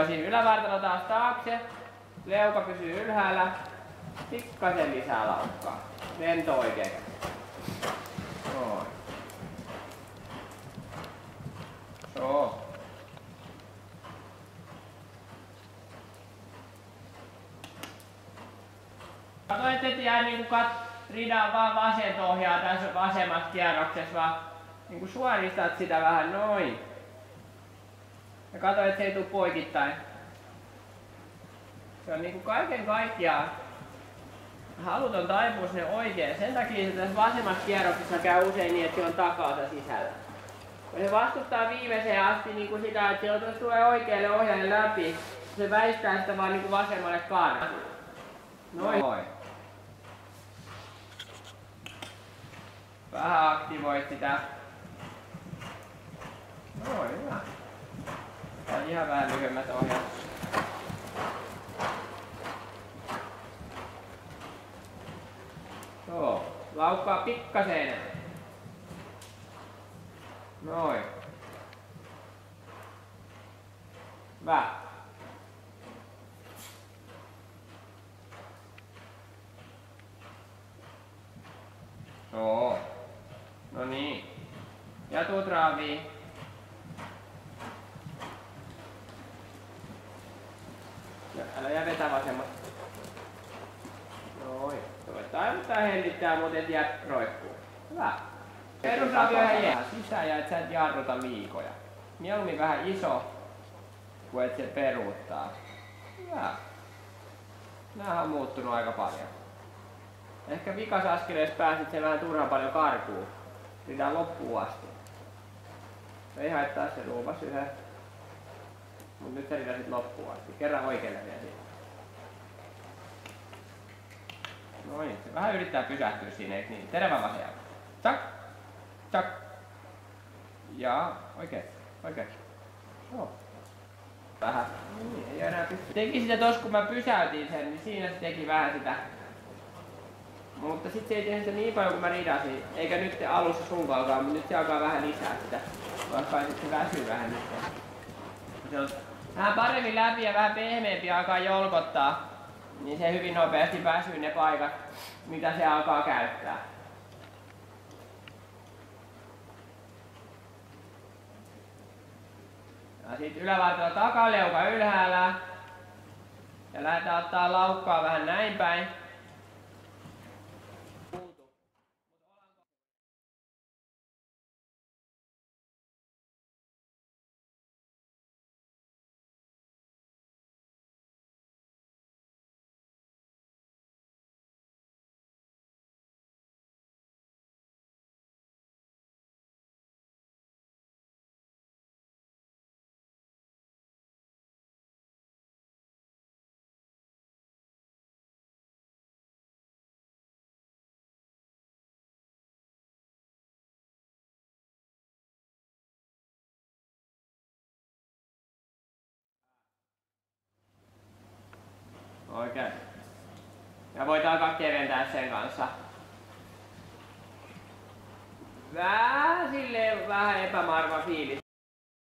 Siinä ylävartalo taas taakse. Leuka pysyy ylhäällä. Pikkasen lisää laukkaa. Vento oikein. Noin. So. Kato, ettei jää niinku ridaa vaan vasenta ohjaa tässä vasemmassa kierroksessa, vaan niinku suoristat sitä vähän noin. Ja kato, et se ei tuu poikittain. Se on niinku kaiken kaikkiaan haluton taipumus ne oikein. Sen takia se tässä vasemmassa kierroksessa käy usein niin, että se on takaa sisällä. Kun se vastustaa viimeiseen asti niinku sitä, että se tulee oikealle ohjaajalle läpi, se väistää sitä vaan niinku vasemmalle kaareen. Noin. Vähän aktivoit sitä. Noin, hyvä. Tää on ihan vähän lyhyemmät ohjat. Joo, laukkaa pikkasen enemmän. Noin. Hyvä. Joo. No niin. Ja tuut raaviin. Ja älä jää vetä vasemmasta. Noin. Tää hellittää, mutta et jää roikkuu. Hyvä. Perusraavi on ihan jää sisään ja et sä et jarruta liikoja. Mieluummin vähän iso, kun et se peruuttaa. Hyvä. Näähän on muuttunut aika paljon. Ehkä vikas askeleessa pääsit sen vähän turhan paljon karkuun. Ridaan loppuun asti. Ei haittaa, se ruupas yhden. Mut nyt sä ridasit loppuun asti. Kerran oikealle vielä siitä. Noin, se vähän yrittää pysähtyä siinä, eikö niin? Terävä vasen jalka. Tsak! Tsak! Ja oikein, oikein. Joo. Vähän. Niin, ei enää pysty. Teki sitä tos kun mä pysäytin sen, niin siinä se teki vähän sitä. Mutta sit se ei tehnyt sitä niin paljon kun mä ridasin. Eikä nyt alussa sunkalkaan, mutta nyt se alkaa vähän lisää sitä. Vaikka sit se väsyy vähän nyt. Se on vähän paremmin läpi ja vähän pehmeämpi alkaa jolkottaa. Niin se hyvin nopeasti väsyy ne paikat, mitä se alkaa käyttää. Ja sit ylävartalo takaleuka ylhäällä. Ja lähdetään ottaa laukkaa vähän näin päin. Oikein. Ja voit alkaa keventää sen kanssa. Vähän silleen vähän epämarva fiilis.